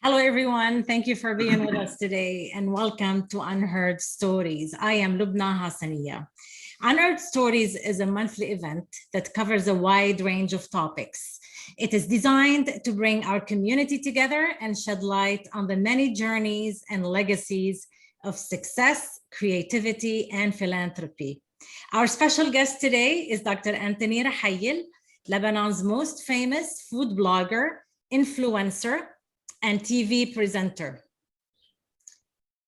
Hello, everyone. Thank you for being with us today and welcome to Unheard Stories. I am Loubna Hassanieh. Unheard Stories is a monthly event that covers a wide range of topics. It is designed to bring our community together and shed light on the many journeys and legacies of success, creativity, and philanthropy. Our special guest today is Dr. Rahayel, Lebanon's most famous food blogger, influencer, and TV presenter.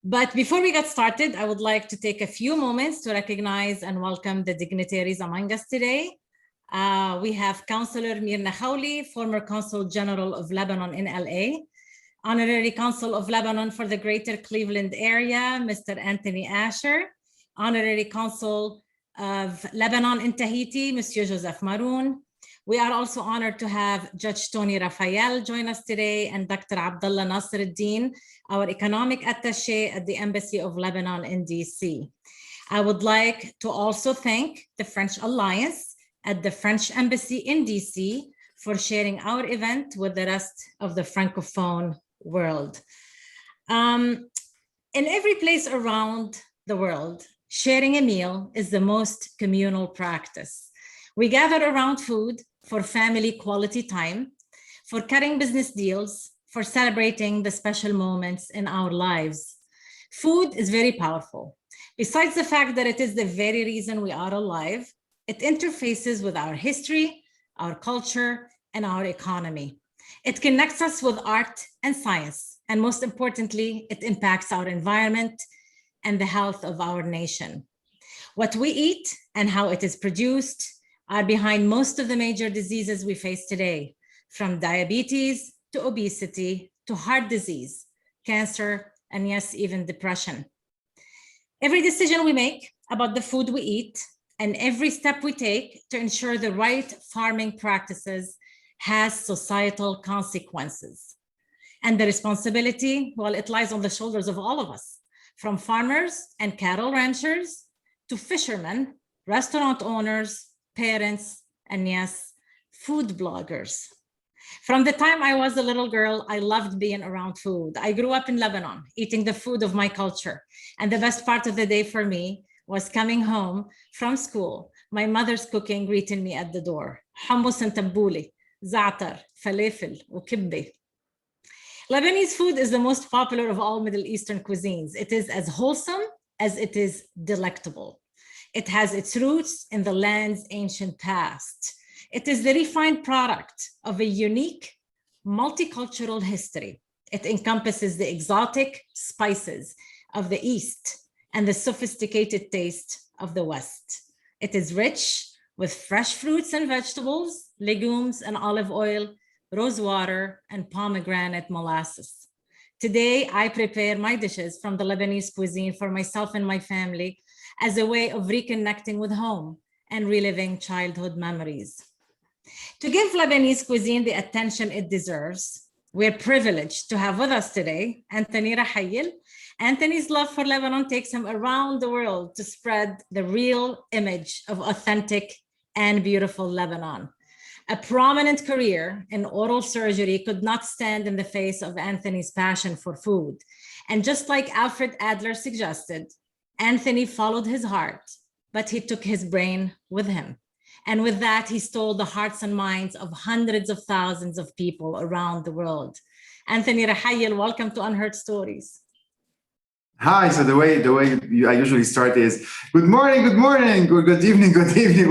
But before we get started, I would like to take a few moments to recognize and welcome the dignitaries among us today. We have Councillor Mirna Khawli, former Consul General of Lebanon in LA, Honorary Consul of Lebanon for the Greater Cleveland area, Mr. Anthony Asher, Honorary Consul of Lebanon in Tahiti, Monsieur Joseph Maroon. We are also honored to have Judge Tony Raphael join us today and Dr. Abdullah Nasruddin, our economic attaché at the Embassy of Lebanon in DC. I would like to also thank the French Alliance at the French Embassy in DC for sharing our event with the rest of the Francophone world. In every place around the world, sharing a meal is the most communal practice. We gather around food for family quality time, for cutting business deals, for celebrating the special moments in our lives. Food is very powerful. Besides the fact that it is the very reason we are alive, it interfaces with our history, our culture, and our economy. It connects us with art and science, and most importantly, it impacts our environment and the health of our nation. What we eat and how it is produced are behind most of the major diseases we face today, from diabetes to obesity to heart disease, cancer, and yes, even depression. Every decision we make about the food we eat and every step we take to ensure the right farming practices has societal consequences. And the responsibility, well, it lies on the shoulders of all of us, from farmers and cattle ranchers to fishermen, restaurant owners, parents, and yes, food bloggers. From the time I was a little girl, I loved being around food. I grew up in Lebanon, eating the food of my culture. And the best part of the day for me was coming home from school, my mother's cooking greeting me at the door. Hummus and tabouli, za'atar, falafel, ukibbe. Lebanese food is the most popular of all Middle Eastern cuisines. It is as wholesome as it is delectable. It has its roots in the land's ancient past. It is the refined product of a unique, multicultural history. It encompasses the exotic spices of the East and the sophisticated taste of the West. It is rich with fresh fruits and vegetables, legumes and olive oil, rose water, and pomegranate molasses. Today, I prepare my dishes from the Lebanese cuisine for myself and my family as a way of reconnecting with home and reliving childhood memories. To give Lebanese cuisine the attention it deserves, we're privileged to have with us today Anthony Rahayel. Anthony's love for Lebanon takes him around the world to spread the real image of authentic and beautiful Lebanon. A prominent career in oral surgery could not stand in the face of Anthony's passion for food. And just like Alfred Adler suggested, Anthony followed his heart, but he took his brain with him. And with that, he stole the hearts and minds of hundreds of thousands of people around the world. Anthony Rahayel, welcome to Unheard Stories. Hi. So the way I usually start is good morning, good evening,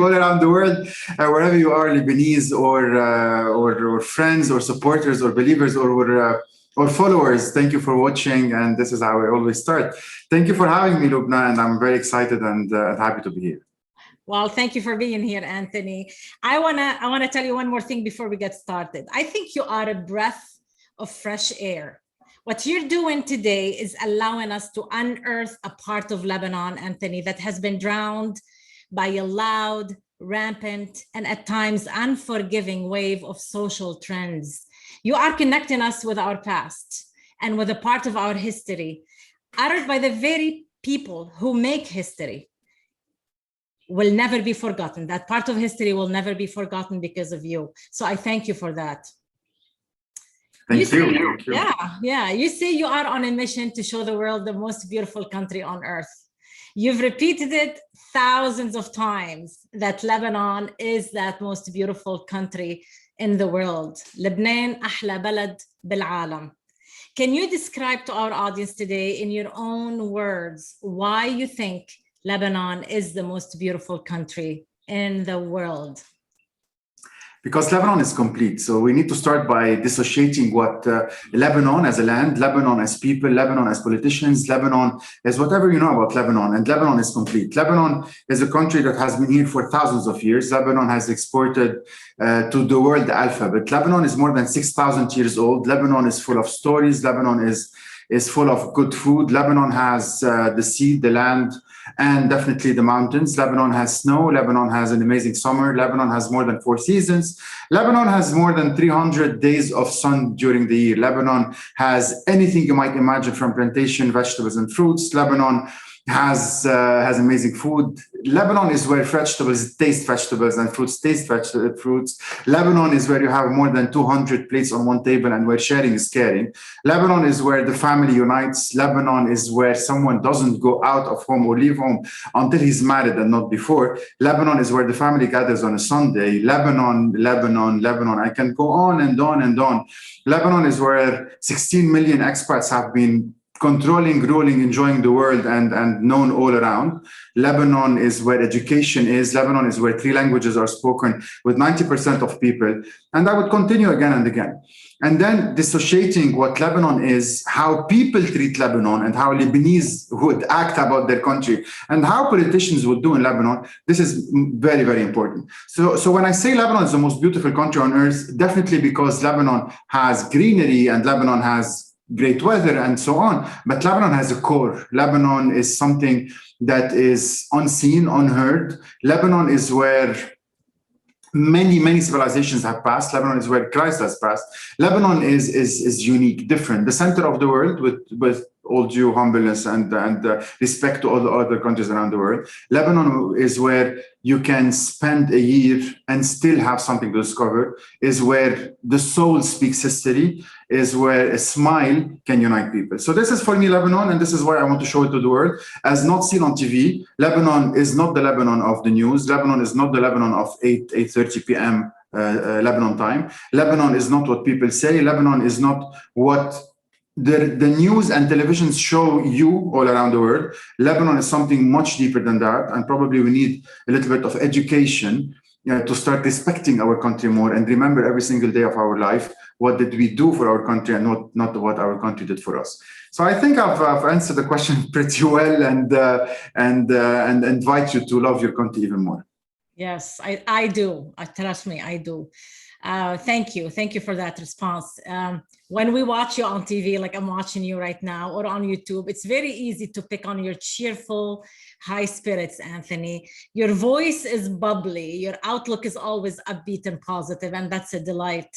all around the world, wherever you are, Lebanese or friends or supporters or believers or followers. Thank you for watching, and this is how I always start. Thank you for having me, Loubna, and I'm very excited and happy to be here. Well, thank you for being here, Anthony. I wanna tell you one more thing before we get started. I think you are a breath of fresh air. What you're doing today is allowing us to unearth a part of Lebanon, Anthony, that has been drowned by a loud, rampant, and at times unforgiving wave of social trends. You are connecting us with our past and with a part of our history, uttered by the very people who make history, will never be forgotten. That part of history will never be forgotten because of you. So I thank you for that. Thank you. Yeah. You say you are on a mission to show the world the most beautiful country on earth. You've repeated it thousands of times that Lebanon is that most beautiful country in the world. لبنان أحلى بلد بالعالم. Can you describe to our audience today in your own words why you think Lebanon is the most beautiful country in the world? Because Lebanon is complete. So we need to start by dissociating what Lebanon as a land, Lebanon as people, Lebanon as politicians, Lebanon as whatever you know about Lebanon. And Lebanon is complete. Lebanon is a country that has been here for thousands of years. Lebanon has exported to the world the alphabet. Lebanon is more than 6,000 years old. Lebanon is full of stories. Lebanon is full of good food. Lebanon has the sea, the land, and definitely the mountains. Lebanon has snow. Lebanon has an amazing summer. Lebanon has more than 4 seasons. Lebanon has more than 300 days of sun during the year. Lebanon has anything you might imagine, from plantation, vegetables, and fruits. Lebanon has amazing food. Lebanon is where vegetables taste vegetables and fruits taste fruits. Lebanon is where you have more than 200 plates on one table and where sharing is caring. Lebanon is where the family unites. Lebanon is where someone doesn't go out of home or leave home until he's married and not before. Lebanon is where the family gathers on a Sunday. Lebanon. I can go on and on and on. Lebanon is where 16 million expats have been controlling, ruling, enjoying the world and known all around. Lebanon is where education is. Lebanon is where 3 languages are spoken with 90% of people. And I would continue again and again. And then dissociating what Lebanon is, how people treat Lebanon and how Lebanese would act about their country and how politicians would do in Lebanon. This is very, very important. So when I say Lebanon is the most beautiful country on earth, definitely because Lebanon has greenery and Lebanon has great weather and so on, but Lebanon has a core. Lebanon is something that is unseen, unheard. Lebanon is where many civilizations have passed. Lebanon is where Christ has passed. Lebanon is unique, different, the center of the world with all due humbleness and respect to all the other countries around the world. Lebanon is where you can spend a year and still have something to discover, is where the soul speaks history, is where a smile can unite people. So this is for me Lebanon, and this is why I want to show it to the world. As not seen on TV, Lebanon is not the Lebanon of the news. Lebanon is not the Lebanon of 8:30 p.m. Lebanon time. Lebanon is not what people say. Lebanon is not what the news and televisions show you all around the world. Lebanon is something much deeper than that, and probably we need a little bit of education to start respecting our country more and remember every single day of our life what did we do for our country and not what our country did for us. So I think I've answered the question pretty well, and invite you to love your country even more. Yes, I do. Trust me, I do. Thank you for that response. When we watch you on TV, like I'm watching you right now, or on YouTube, it's very easy to pick on your cheerful, high spirits, Anthony. Your voice is bubbly. Your outlook is always upbeat and positive, and that's a delight.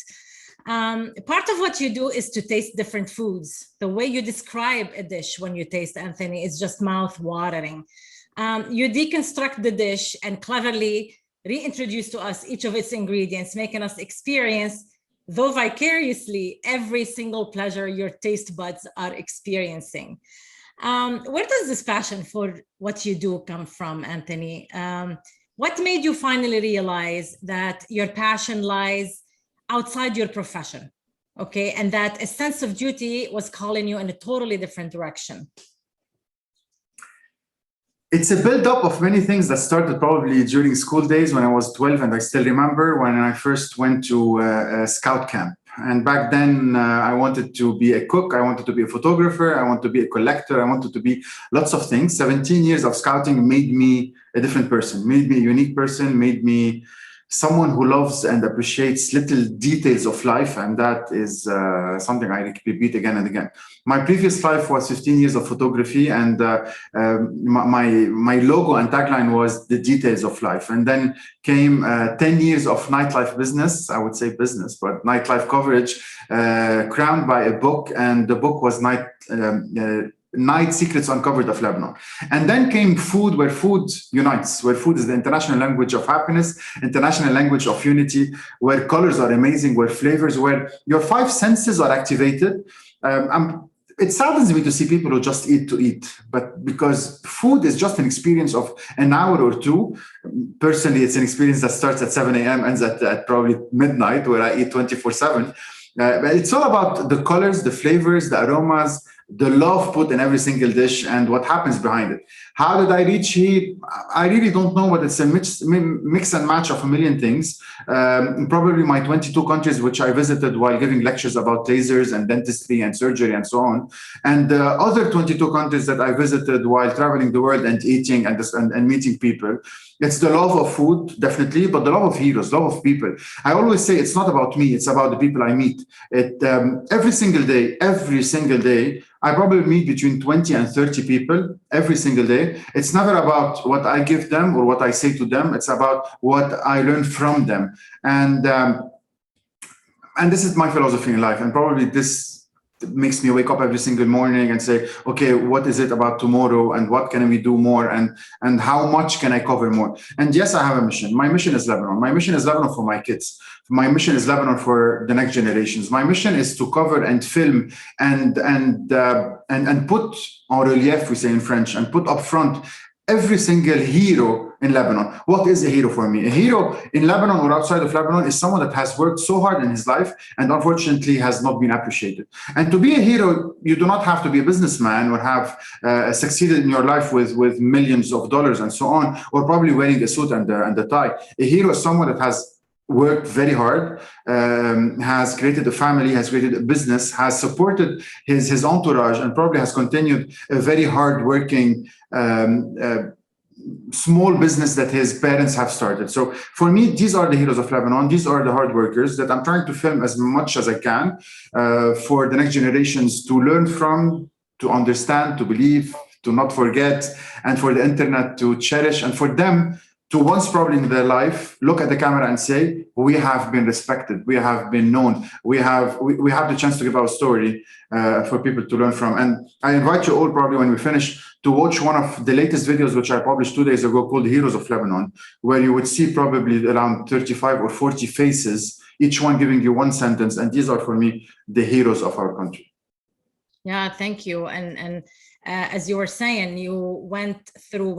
Part of what you do is to taste different foods. The way you describe a dish when you taste, Anthony, is just mouth-watering. You deconstruct the dish and cleverly reintroduce to us each of its ingredients, making us experience, though vicariously, every single pleasure your taste buds are experiencing. Where does this passion for what you do come from, Anthony? What made you finally realize that your passion lies outside your profession, okay? And that a sense of duty was calling you in a totally different direction? It's a build-up of many things that started probably during school days when I was 12, and I still remember when I first went to a scout camp. And back then, I wanted to be a cook, I wanted to be a photographer, I wanted to be a collector, I wanted to be lots of things. 17 years of scouting made me a different person, made me a unique person, made me someone who loves and appreciates little details of life, and that is something I repeat again and again. My previous life was 15 years of photography, and my logo and tagline was the details of life. And then came 10 years of nightlife business, I would say business, but nightlife coverage, crowned by a book, and the book was night secrets uncovered of Lebanon. And then came food, where food unites, where food is the international language of happiness, international language of unity, where colors are amazing, where flavors, where your five senses are activated. It saddens me to see people who just eat to eat, but because food is just an experience of an hour or two. Personally, it's an experience that starts at 7 a.m., ends at probably midnight, where I eat 24/7. But it's all about the colors, the flavors, the aromas, the love put in every single dish, and what happens behind it. How did I reach here? I really don't know, but it's a mix and match of a million things. Probably my 22 countries which I visited while giving lectures about lasers and dentistry and surgery and so on, and the other 22 countries that I visited while traveling the world and eating and meeting people. It's the love of food, definitely, but the love of heroes, love of people. I always say it's not about me, it's about the people I meet. Every single day, I probably meet between 20 and 30 people every single day. It's never about what I give them or what I say to them. It's about what I learn from them. And this is my philosophy in life. And probably this makes me wake up every single morning and say, okay, what is it about tomorrow, and what can we do more, and how much can I cover more? And yes, I have a mission. My mission is Lebanon. My mission is Lebanon for my kids. My mission is Lebanon for the next generations. My mission is to cover and film and put en relief, we say in French, and put up front every single hero in Lebanon. What is a hero for me? A hero in Lebanon or outside of Lebanon is someone that has worked so hard in his life and unfortunately has not been appreciated. And to be a hero, you do not have to be a businessman or have succeeded in your life with millions of dollars and so on, or probably wearing a suit and a tie. A hero is someone that has worked very hard, has created a family, has created a business, has supported his entourage, and probably has continued a very hard-working small business that his parents have started. So for me, these are the heroes of Lebanon. These are the hard workers that I'm trying to film as much as I can for the next generations to learn from, to understand, to believe, to not forget, and for the internet to cherish, and for them to once probably in their life look at the camera and say, we have been respected, we have been known, we have the chance to give our story for people to learn from. And I invite you all probably when we finish to watch one of the latest videos which I published 2 days ago called Heroes of Lebanon, where you would see probably around 35 or 40 faces, each one giving you one sentence. And these are for me the heroes of our country. Yeah, thank you. And as you were saying, you went through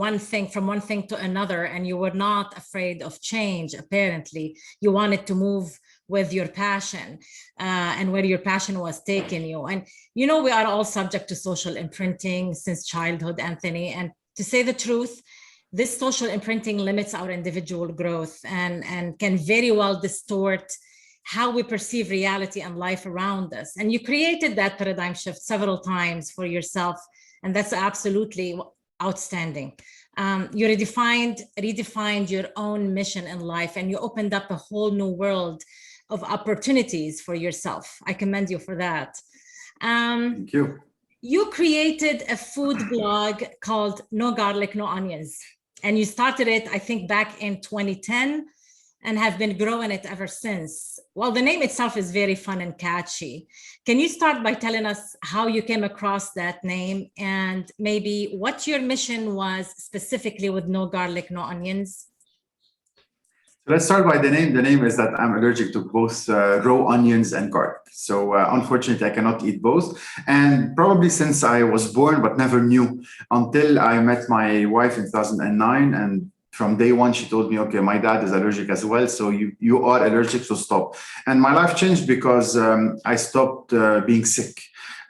from one thing to another, and you were not afraid of change. Apparently, you wanted to move with your passion and where your passion was taking you. And, you know, we are all subject to social imprinting since childhood, Anthony. And to say the truth, this social imprinting limits our individual growth and can very well distort how we perceive reality and life around us. And you created that paradigm shift several times for yourself, and that's absolutely outstanding. You redefined your own mission in life, and you opened up a whole new world of opportunities for yourself. I commend you for that. Thank you. You created a food blog called No Garlic, No Onions, and you started it, I think, back in 2010, and have been growing it ever since. Well, the name itself is very fun and catchy. Can you start by telling us how you came across that name and maybe what your mission was specifically with No Garlic, No Onions? Let's start by the name. The name is that I'm allergic to both raw onions and garlic. So unfortunately, I cannot eat both. And probably since I was born, but never knew until I met my wife in 2009. And from day one, she told me, okay, my dad is allergic as well. So you are allergic, so stop. And my life changed because I stopped being sick.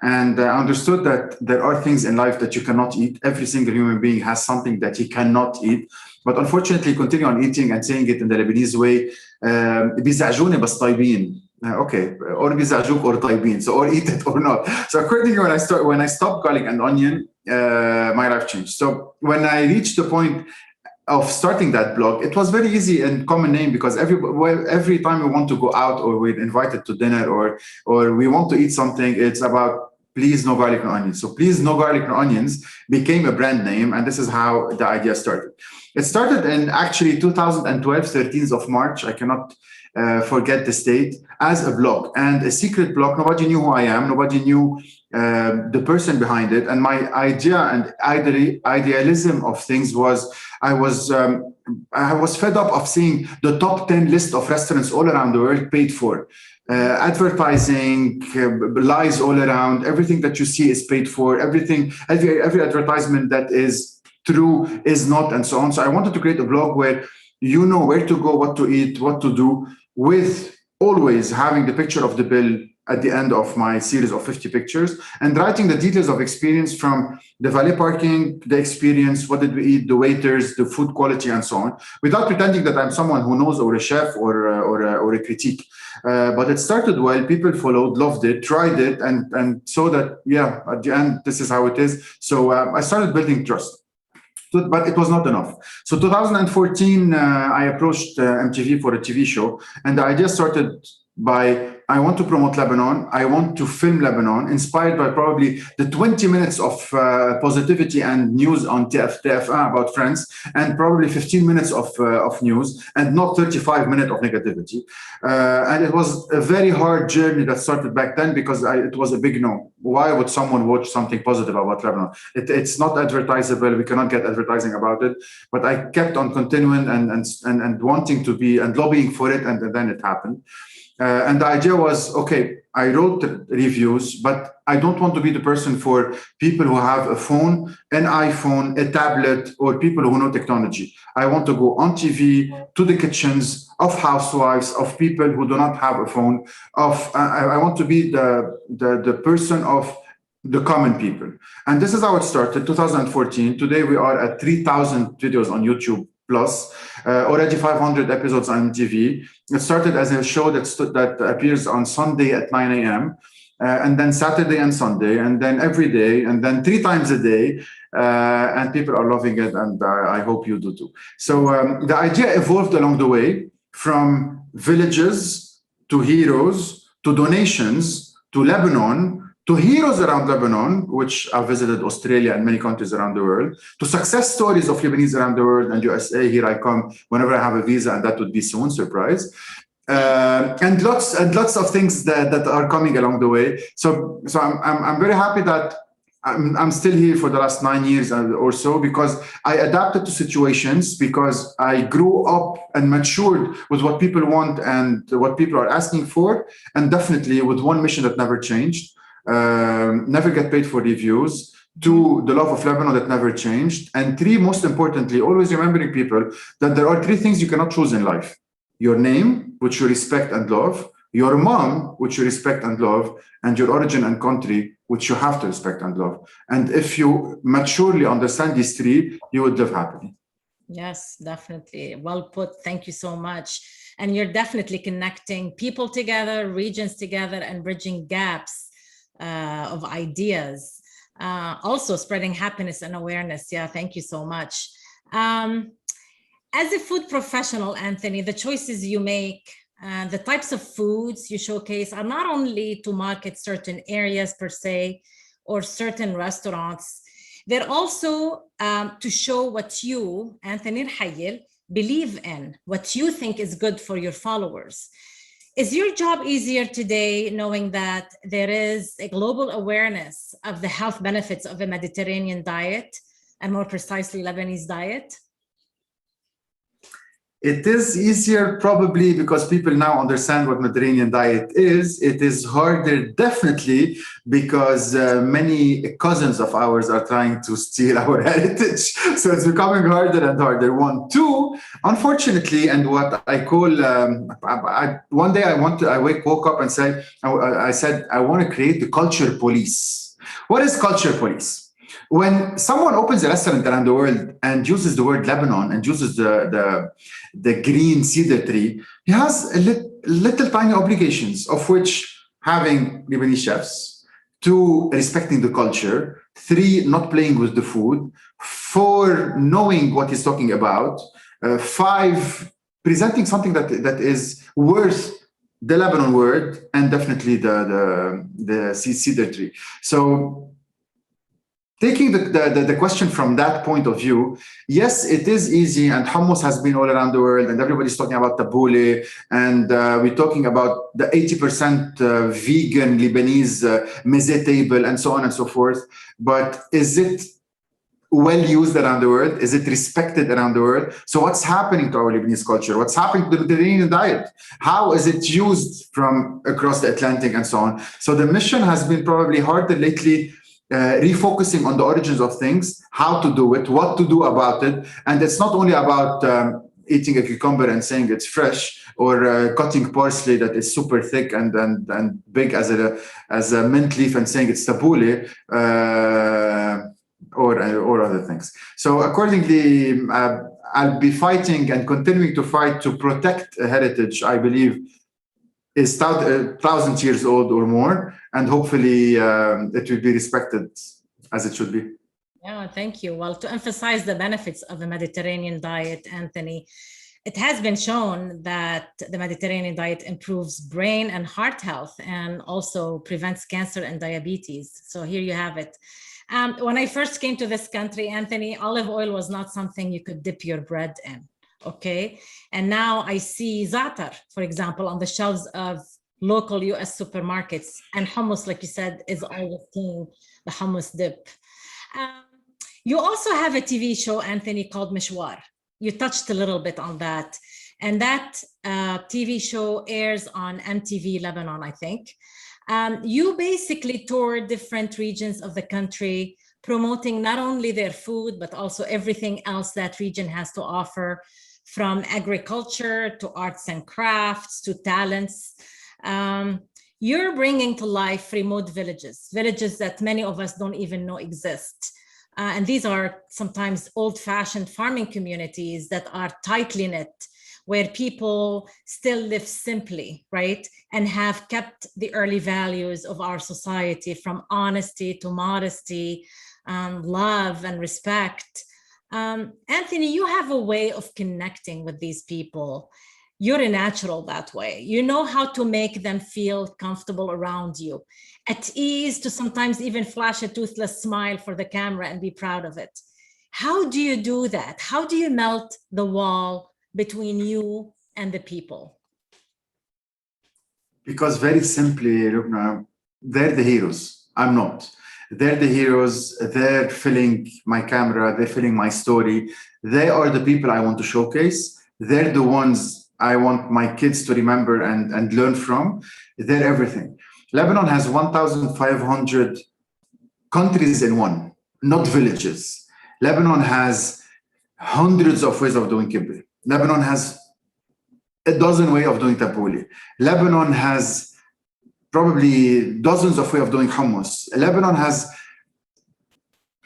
And I understood that there are things in life that you cannot eat. Every single human being has something that he cannot eat. But unfortunately, continue on eating and saying it in the Lebanese way, بيزعجوني بس طيبين. Okay, or بيزعجوك or طيبين. So or eat it or not. So accordingly, when I stopped garlic and onion, my life changed. So when I reached the point of starting that blog, it was very easy and common name because every time we want to go out or we're invited to dinner or we want to eat something, it's about please no garlic, no onions. So please no garlic, no onions became a brand name. And this is how the idea started. It started in actually 2012, 13th of March. I cannot forget the date, as a blog, and a secret blog. Nobody knew who I am. Nobody knew the person behind it. And my idea and idealism of things was, I was fed up of seeing the top 10 list of restaurants all around the world paid for. Advertising, lies all around. Everything that you see is paid for. Every advertisement that is true is not, and so on. So I wanted to create a blog where you know where to go, what to eat, what to do, with always having the picture of the bill at the end of my series of 50 pictures, and writing the details of experience from the valet parking, the experience, what did we eat, the waiters, the food quality, and so on, without pretending that I'm someone who knows, or a chef, or a critique. But it started well, people followed, loved it, tried it, and so that, yeah, at the end, this is how it is. So I started building trust. But it was not enough. So 2014, I approached MTV for a TV show, and the idea started by, I want to promote Lebanon. I want to film Lebanon, inspired by probably the 20 minutes of positivity and news on TFA about friends, and probably 15 minutes of news, and not 35 minutes of negativity. And it was a very hard journey that started back then, because it was a big no. Why would someone watch something positive about Lebanon? It's not advertisable. We cannot get advertising about it. But I kept on continuing and wanting to be, and lobbying for it, and then it happened. And the idea was, okay, I wrote reviews, but I don't want to be the person for people who have a phone, an iPhone, a tablet, or people who know technology. I want to go on TV, to the kitchens of housewives, of people who do not have a phone. I want to be the person of the common people. And this is how it started, 2014. Today we are at 3,000 videos on YouTube plus, already 500 episodes on TV. It started as a show that appears on Sunday at 9 a.m., and then Saturday and Sunday, and then every day, and then 3 times a day, and people are loving it, and I hope you do too. So the idea evolved along the way, from villages to heroes to donations to Lebanon, to heroes around Lebanon, which I've visited Australia and many countries around the world, to success stories of Lebanese around the world and USA. Here I come whenever I have a visa, and that would be soon, surprise. And lots of things that are coming along the way. So I'm very happy that I'm still here for the last 9 years or so, because I adapted to situations, because I grew up and matured with what people want and what people are asking for, and definitely with one mission that never changed. Never get paid for reviews. 2, the love of Lebanon that never changed. And 3, most importantly, always remembering people that there are 3 things you cannot choose in life: your name, which you respect and love; your mom, which you respect and love; and your origin and country, which you have to respect and love. And if you maturely understand these 3, you would live happily. Yes, definitely. Well put. Thank you so much. And you're definitely connecting people together, regions together, and bridging gaps of ideas, also spreading happiness and awareness. Yeah, thank you so much. As a food professional, Anthony, the choices you make, the types of foods you showcase are not only to market certain areas per se, or certain restaurants, they're also to show what you, Anthony Rahayel, believe in, what you think is good for your followers. Is your job easier today knowing that there is a global awareness of the health benefits of a Mediterranean diet, and more precisely Lebanese diet? It is easier probably because people now understand what Mediterranean diet is. It is harder definitely because many cousins of ours are trying to steal our heritage. So it's becoming harder and harder. 1, 2, unfortunately, and what I call, one day I woke up and said, I want to create the culture police. What is culture police? When someone opens a restaurant around the world and uses the word Lebanon and uses the green cedar tree, he has little tiny obligations, of which having Lebanese chefs, 2, respecting the culture, 3, not playing with the food, 4, knowing what he's talking about, 5, presenting something that is worth the Lebanon word, and definitely the cedar tree. So taking the question from that point of view, yes, it is easy, and hummus has been all around the world, and everybody's talking about tabbouleh, and we're talking about the 80% vegan Lebanese meze table, and so on and so forth. But is it well used around the world? Is it respected around the world? So what's happening to our Lebanese culture? What's happening to the Mediterranean diet? How is it used from across the Atlantic and so on? So the mission has been probably harder lately, refocusing on the origins of things, how to do it, what to do about it. And it's not only about eating a cucumber and saying it's fresh, or cutting parsley that is super thick and big as a mint leaf and saying it's tabbouleh, or other things. So accordingly, I'll be fighting and continuing to fight to protect a heritage I believe is 1,000 years old or more, and hopefully it will be respected as it should be. Yeah, thank you. Well, to emphasize the benefits of the Mediterranean diet, Anthony, it has been shown that the Mediterranean diet improves brain and heart health and also prevents cancer and diabetes. So here you have it. When I first came to this country, Anthony, olive oil was not something you could dip your bread in, okay? And now I see za'atar, for example, on the shelves of local US supermarkets, and hummus, like you said, is always king, the hummus dip. You also have a TV show, Anthony, called Mechwar. You touched a little bit on that. And that TV show airs on MTV Lebanon, I think. You basically tour different regions of the country, promoting not only their food, but also everything else that region has to offer, from agriculture to arts and crafts to talents. You're bringing to life remote villages that many of us don't even know exist. And these are sometimes old-fashioned farming communities that are tightly knit, where people still live simply, right? And have kept the early values of our society, from honesty to modesty, love and respect. Anthony, you have a way of connecting with these people. You're a natural that way. You know how to make them feel comfortable around you, at ease, to sometimes even flash a toothless smile for the camera and be proud of it. How do you do that? How do you melt the wall between you and the people? Because very simply, Loubna, they're the heroes. I'm not. They're the heroes. They're filling my camera. They're filling my story. They are the people I want to showcase. They're the ones I want my kids to remember and learn from. They're everything. Lebanon has 1,500 countries in one, not villages. Lebanon has hundreds of ways of doing kibbeh. Lebanon has a dozen ways of doing tabbouleh. Lebanon has probably dozens of ways of doing hummus. Lebanon has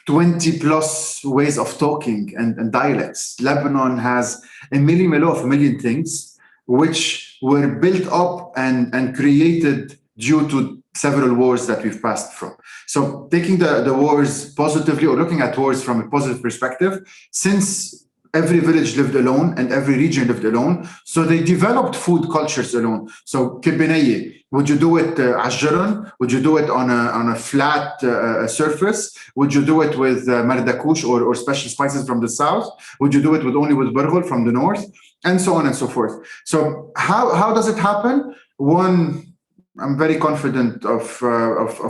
20 plus ways of talking and dialects. Lebanon has a million things which were built up and created due to several wars that we've passed from. So taking the wars positively, or looking at wars from a positive perspective, since every village lived alone and every region lived alone, so they developed food cultures alone. So kibbeh, would you do it ashjaran? Would you do it on a flat surface? Would you do it with mardakush or special spices from the south? Would you do it only with burghul from the north? And so on and so forth. So how does it happen? One, I'm very confident of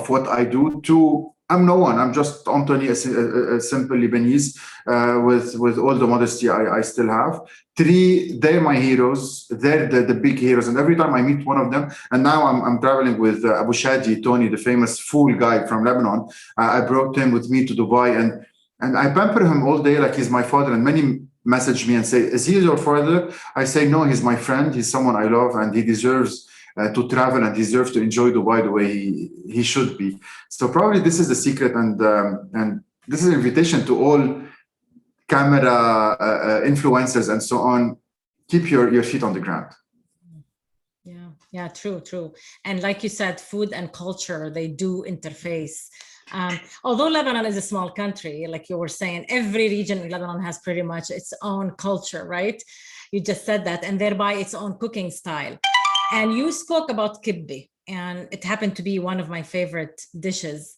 what I do. Two, I'm no one. I'm just Anthony, a simple Lebanese with all the modesty I still have. Three, they're my heroes. They're the big heroes. And every time I meet one of them, and now I'm traveling with Abu Shadi, Tony, the famous fool guy from Lebanon. I brought him with me to Dubai, and I pamper him all day like he's my father. And many message me and say, is he your father? I say, no, he's my friend. He's someone I love, and he deserves to travel and deserves to enjoy Dubai the way he should be. So probably this is the secret, and this is an invitation to all camera influencers and so on. Keep your feet on the ground. Yeah, true. And like you said, food and culture, they do interface. Although Lebanon is a small country, like you were saying, every region in Lebanon has pretty much its own culture, right? You just said that, and thereby its own cooking style. And you spoke about kibbe, and it happened to be one of my favorite dishes,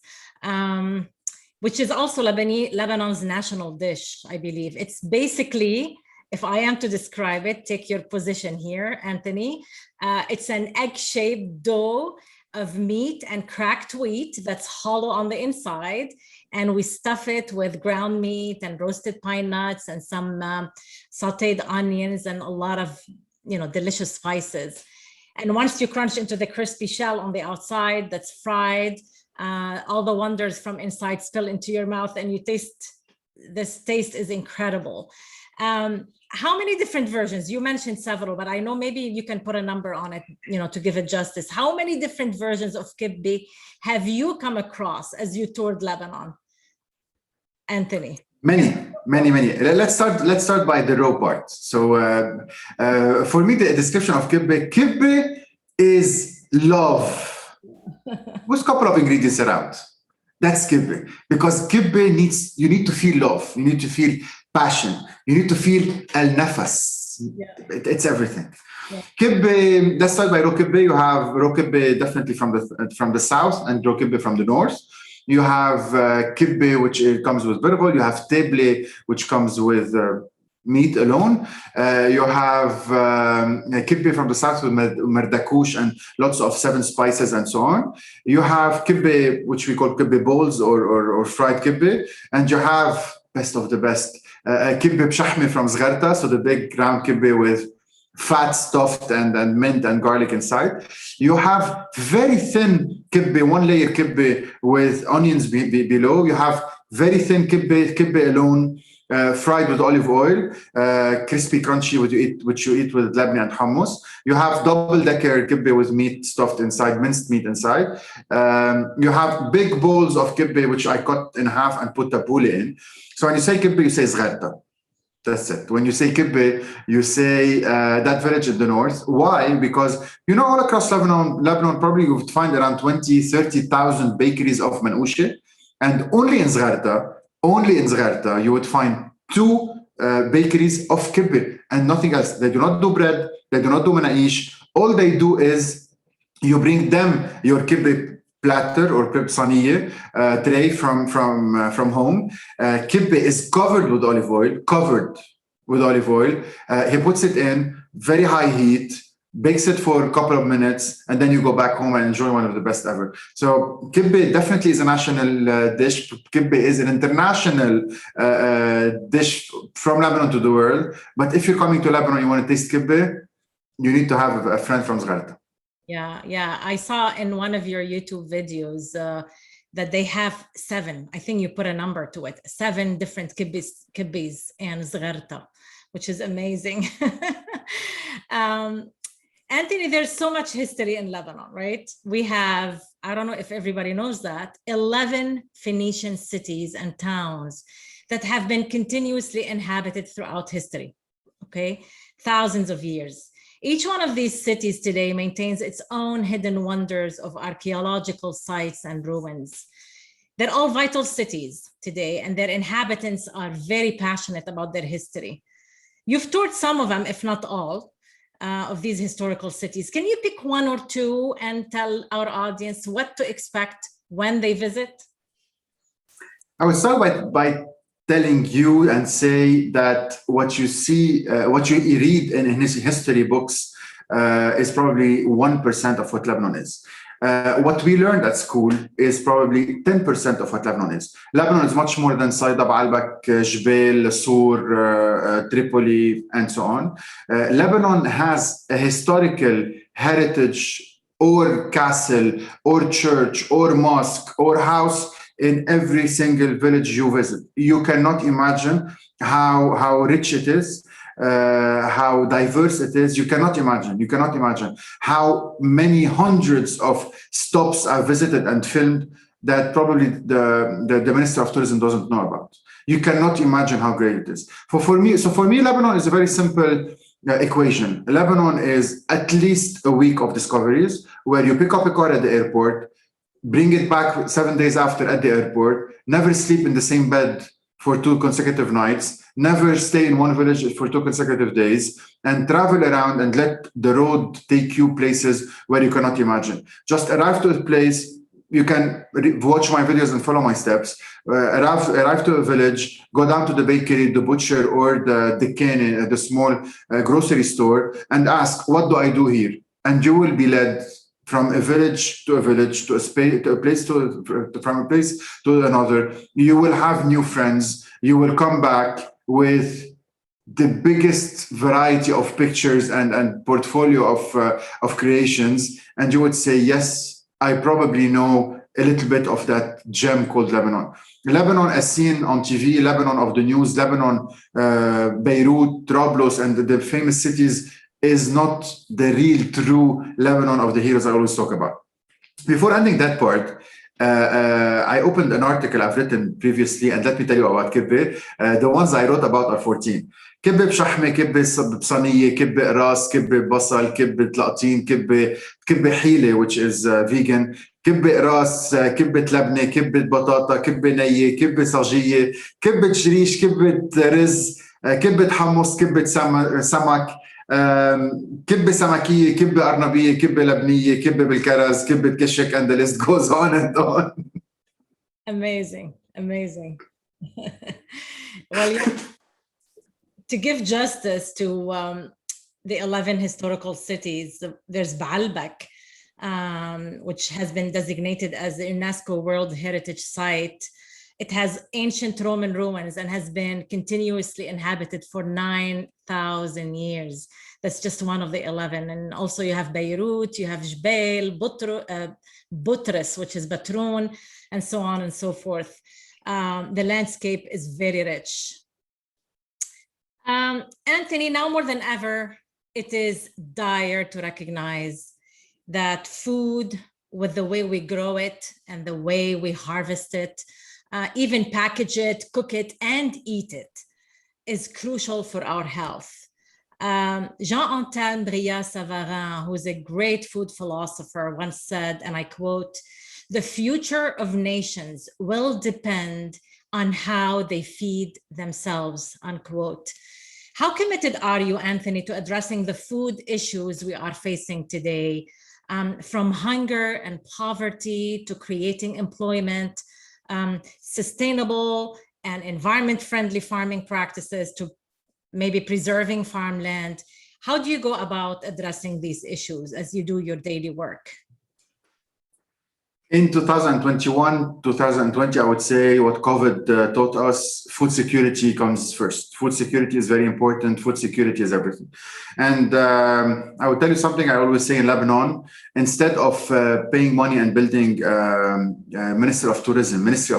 which is also Lebanon's national dish, I believe. It's basically, if I am to describe it, take your position here, Anthony. It's an egg-shaped dough of meat and cracked wheat that's hollow on the inside. And we stuff it with ground meat and roasted pine nuts and some sauteed onions and a lot of, delicious spices. And once you crunch into the crispy shell on the outside that's fried, all the wonders from inside spill into your mouth, and you taste, this taste is incredible. How many different versions? You mentioned several, but I know maybe you can put a number on it, to give it justice. How many different versions of kibbe have you come across as you toured Lebanon, Anthony? Many. Let's start by the raw part. So for me, the description of kibbe is love with a couple of ingredients around. That's kibbe, because kibbe you need to feel love, you need to feel passion, you need to feel al-nafas. Yeah. It's everything. Yeah. Kibbe, let's start by raw kibbe. You have raw kibbe definitely from the south and raw kibbe from the north. You have kibbe, which comes with vegetable. You have teble, which comes with meat alone. You have kibbe from the south with merdakoush and lots of 7 spices and so on. You have kibbe, which we call kibbe bowls or fried kibbe. And you have, best of the best, kibbe bshahme from Zgharta, so the big round kibbe with fat stuffed and mint and garlic inside. You have very thin kibbe, 1 layer kibbe with onions below. You have very thin kibbe alone, fried with olive oil, crispy, crunchy, which you eat with labne and hummus. You have double-decker kibbe with meat stuffed inside, minced meat inside. You have big bowls of kibbe, which I cut in half and put tabbouleh in. So when you say kibbe, you say Zgharta. That's it. When you say kibbe, you say that village in the north. Why? Because, all across Lebanon probably you would find around 30,000 bakeries of manouche. And only in Zgharta, you would find 2 bakeries of kibbe and nothing else. They do not do bread. They do not do manaish. All they do is you bring them your kibbe platter or kibbe saniye tray from home. Kibbe is covered with olive oil. He puts it in very high heat, bakes it for a couple of minutes, and then you go back home and enjoy one of the best ever. So kibbe definitely is a national dish. Kibbe is an international dish from Lebanon to the world. But if you're coming to Lebanon, you want to taste kibbe, you need to have a friend from Zgharta. Yeah. I saw in one of your YouTube videos that they have 7. I think you put a number to it. 7 different kibbes and Zgharta, which is amazing. Anthony, there's so much history in Lebanon, right? We have, I don't know if everybody knows that, 11 Phoenician cities and towns that have been continuously inhabited throughout history, okay? Thousands of years. Each one of these cities today maintains its own hidden wonders of archaeological sites and ruins. They're all vital cities today, and their inhabitants are very passionate about their history. You've toured some of them, if not all, of these historical cities. Can you pick 1 or 2 and tell our audience what to expect when they visit? I would start by telling you and say that what you see, what you read in history books is probably 1% of what Lebanon is. What we learned at school is probably 10% of what Lebanon is. Lebanon is much more than Saida, Baalbek, Jbel, Sur, Tripoli, and so on. Lebanon has a historical heritage or castle or church or mosque or house in every single village you visit. You cannot imagine how rich it is, how diverse it is. You cannot imagine how many hundreds of stops are visited and filmed that probably the Minister of Tourism doesn't know about. You cannot imagine how great it is. For me, Lebanon is a very simple equation. Lebanon is at least a week of discoveries where you pick up a car at the airport, bring it back 7 days after at the airport, never sleep in the same bed for 2 consecutive nights, never stay in one village for 2 consecutive days, and travel around and let the road take you places where you cannot imagine. Just arrive to a place. You can watch my videos and follow my steps. Arrive to a village, go down to the bakery, the butcher, or the dukkan, the small grocery store, and ask, what do I do here? And you will be led from a village to a village, to a space, to a place, from a place to another. You will have new friends. You will come back with the biggest variety of pictures and portfolio of creations, and you would say, yes, I probably know a little bit of that gem called Lebanon. Lebanon, as seen on TV, Lebanon of the news, Lebanon, Beirut, Trablus, and the famous cities is not the real, true Lebanon of the heroes I always talk about. Before ending that part, I opened an article I've written previously, and let me tell you about kibbeh. The ones I wrote about are 14. كبة بشحمة، كبة بصينية، كبة قراص، كبة بصل، كبة تلقطين، كبة حيلة which is vegan، كبة قراص، كبة لبنة، كبة بطاطا، كبة نية، كبة صاجية، كبة شريش، كبة رز، كبة حمص، كبة سمك، كبة سمكية، كبة أرنبية، كبة لبنية، كبة بالكرز، كبة كشك، and the list goes on and on. Amazing. Well, yeah. To give justice to the 11 historical cities, there's Baalbek, which has been designated as the UNESCO World Heritage Site. It has ancient Roman ruins and has been continuously inhabited for 9,000 years. That's just one of the 11. And also you have Beirut, you have Jbeil, Butrus, which is Batroun, and so on and so forth. The landscape is very rich. Anthony, now more than ever, it is dire to recognize that food, with the way we grow it and the way we harvest it, even package it, cook it, and eat it, is crucial for our health. Jean-Antoine Brillat-Savarin, who's a great food philosopher, once said, and I quote, "The future of nations will depend on how they feed themselves," unquote. How committed are you, Anthony, to addressing the food issues we are facing today, from hunger and poverty to creating employment, sustainable and environment-friendly farming practices to maybe preserving farmland? How do you go about addressing these issues as you do your daily work? In 2021, 2020, I would say what COVID taught us, food security comes first. Food security is very important. Food security is everything. And I would tell you something I always say in Lebanon: instead of paying money and building Ministry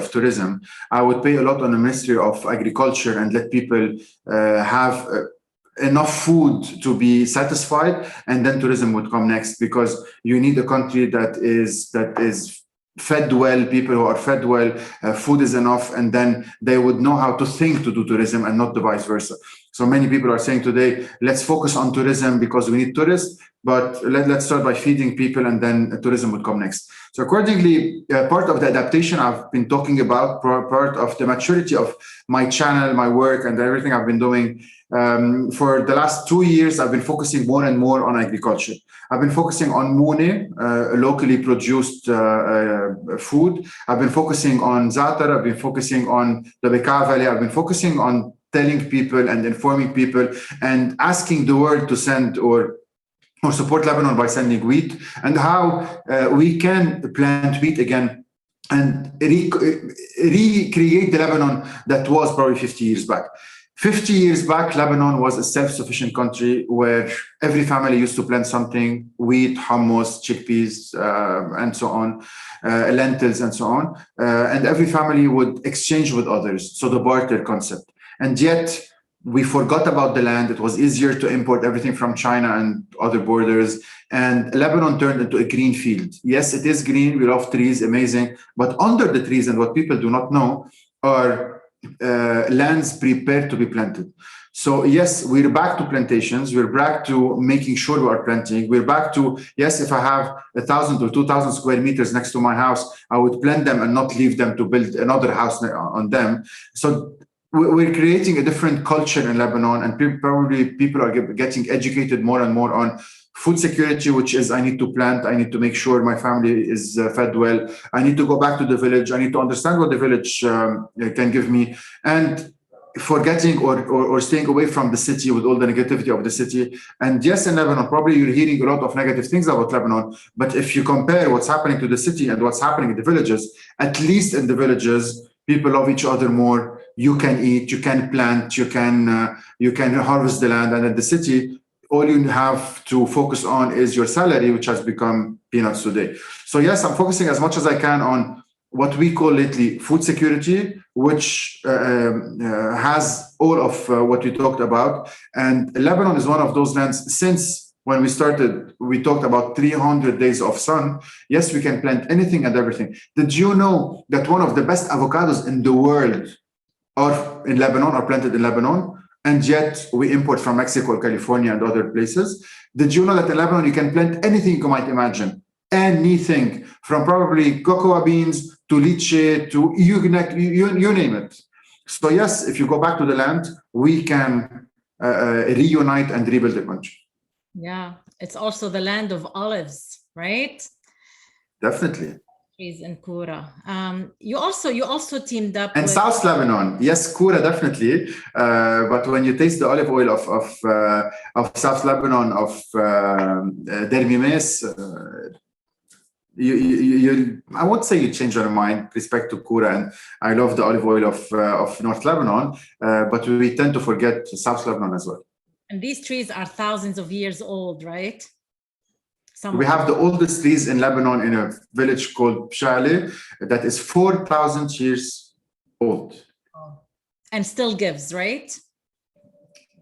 of Tourism, I would pay a lot on the Ministry of Agriculture and let people have enough food to be satisfied, and then tourism would come next, because you need a country that is fed well, people who are fed well, food is enough, and then they would know how to think to do tourism and not the vice versa. So many people are saying today, let's focus on tourism because we need tourists, but let's start by feeding people, and then tourism would come next. So accordingly, part of the adaptation I've been talking about, part of the maturity of my channel, my work, and everything I've been doing, for the last 2 years, I've been focusing more and more on agriculture. I've been focusing on Moune, locally produced food. I've been focusing on Za'atar. I've been focusing on the Bekaa Valley. I've been focusing on telling people and informing people and asking the world to send or support Lebanon by sending wheat, and how we can plant wheat again and recreate the Lebanon that was probably 50 years back. 50 years back, Lebanon was a self-sufficient country where every family used to plant something: wheat, hummus, chickpeas, and so on, lentils, and so on. And every family would exchange with others. So the barter concept. And yet we forgot about the land. It was easier to import everything from China and other borders. And Lebanon turned into a green field. Yes, it is green. We love trees, amazing. But under the trees, and what people do not know, are lands prepared to be planted. So yes, we're back to plantations. We're back to making sure we are planting. We're back to, yes, if I have 1,000 or 2,000 square meters next to my house, I would plant them and not leave them to build another house on them. So we're creating a different culture in Lebanon, and probably people are getting educated more and more on food security, which is I need to plant, I need to make sure my family is fed well, I need to go back to the village, I need to understand what the village can give me, and forgetting or staying away from the city with all the negativity of the city. And yes, in Lebanon, probably you're hearing a lot of negative things about Lebanon, but if you compare what's happening to the city and what's happening in the villages, at least in the villages, people love each other more. You can eat, you can plant, you can harvest the land, and in the city, all you have to focus on is your salary, which has become peanuts today. So yes, I'm focusing as much as I can on what we call lately food security, which has all of what we talked about. And Lebanon is one of those lands. Since when we started, we talked about 300 days of sun. Yes, we can plant anything and everything. Did you know that one of the best avocados in the world are in Lebanon, are planted in Lebanon? And yet we import from Mexico, California, and other places. Did you know that in Lebanon you can plant anything you might imagine? Anything, from probably cocoa beans to lychee to you name it. So yes, if you go back to the land, we can reunite and rebuild the country. Yeah, it's also the land of olives, right? Definitely. Trees in Kura. You also teamed up and with South Lebanon. Yes, Kura definitely. But when you taste the olive oil of South Lebanon, of Dermimes, I won't say you change your mind with respect to Kura, and I love the olive oil of North Lebanon, but we tend to forget South Lebanon as well. And these trees are thousands of years old, right? We have the oldest trees in Lebanon in a village called Pshale that is 4,000 years old. Oh. And still gives, right?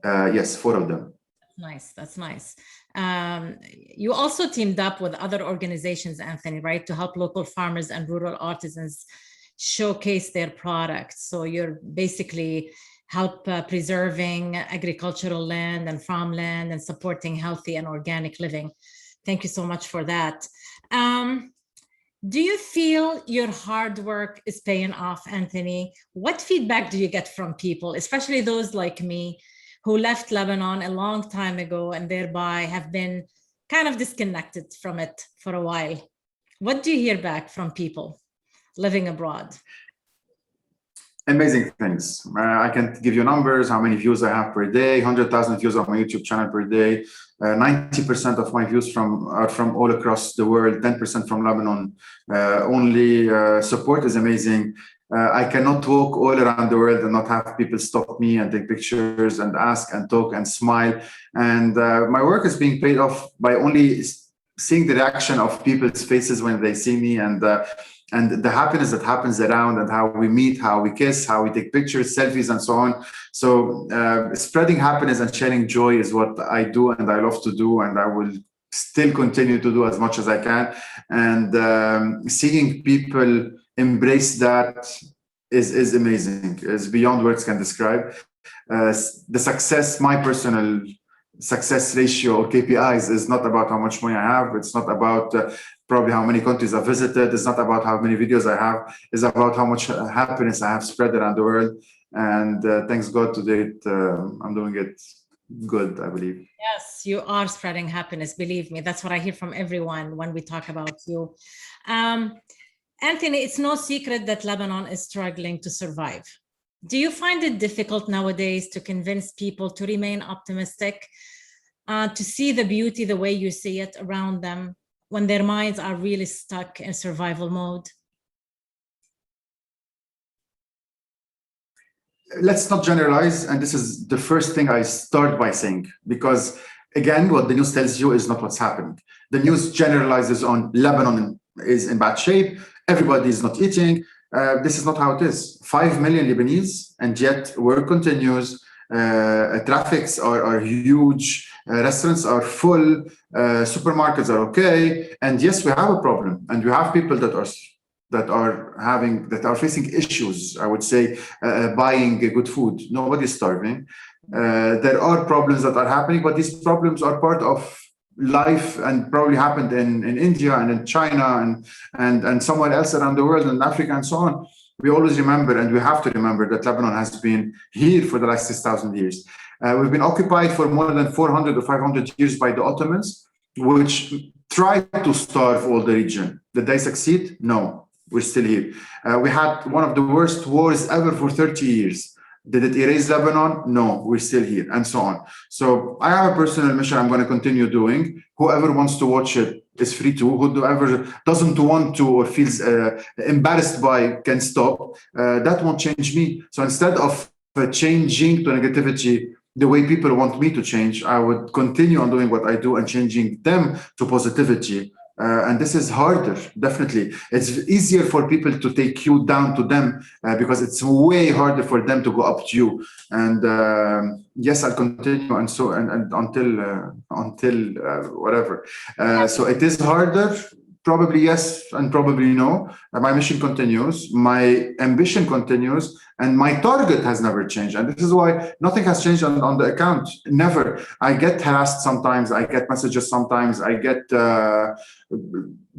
Yes, 4 of them. Nice, that's nice. You also teamed up with other organizations, Anthony, right, to help local farmers and rural artisans showcase their products. So you're basically help preserving agricultural land and farmland and supporting healthy and organic living. Thank you so much for that. Do you feel your hard work is paying off, Anthony? What feedback do you get from people, especially those like me, who left Lebanon a long time ago and thereby have been kind of disconnected from it for a while? What do you hear back from people living abroad? Amazing things. I can give you numbers, how many views I have per day, 100,000 views on my YouTube channel per day. 90% of my views are from all across the world, 10% from Lebanon. Only support is amazing. I cannot walk all around the world and not have people stop me and take pictures and ask and talk and smile. And my work is being paid off by only seeing the reaction of people's faces when they see me, and the happiness that happens around, and how we meet, how we kiss, how we take pictures, selfies, and so on. So spreading happiness and sharing joy is what I do, and I love to do, and I will still continue to do as much as I can. And seeing people embrace that is amazing. It's beyond words can describe. The success, my personal success ratio or KPIs, is not about how much money I have. It's not about probably how many countries I've visited. It's not about how many videos I have. It's about how much happiness I have spread around the world. And thanks God to date, I'm doing it good, I believe. Yes, you are spreading happiness. Believe me, that's what I hear from everyone when we talk about you. Anthony, it's no secret that Lebanon is struggling to survive. Do you find it difficult nowadays to convince people to remain optimistic, to see the beauty the way you see it around them, when their minds are really stuck in survival mode? Let's not generalize. And this is the first thing I start by saying, because again, what the news tells you is not what's happening. The news generalizes on Lebanon is in bad shape, everybody is not eating. This is not how it is. 5 million Lebanese, and yet work continues. Traffics are huge. Restaurants are full. Supermarkets are okay. And yes, we have a problem, and we have people that are facing issues. I would say buying good food. Nobody's starving. There are problems that are happening, but these problems are part of life and probably happened in India and in China and somewhere else around the world, in Africa and so on. we always remember, and we have to remember, that Lebanon has been here for the last 6,000 years. We've been occupied for more than 400 or 500 years by the Ottomans, which tried to starve all the region. Did they succeed? No, we're still here. We had one of the worst wars ever for 30 years. Did it erase Lebanon? No, we're still here, and so on. So I have a personal mission I'm going to continue doing. Whoever wants to watch it is free to. Whoever doesn't want to or feels embarrassed by can stop. That won't change me. So instead of changing to negativity the way people want me to change, I would continue on doing what I do and changing them to positivity. And this is harder, definitely. It's easier for people to take you down to them because it's way harder for them to go up to you. And yes, I'll continue and so and until whatever. So it is harder. Probably yes and probably no. My mission continues, my ambition continues, and my target has never changed. And this is why nothing has changed on the account. Never. I get harassed sometimes. I get messages sometimes. I get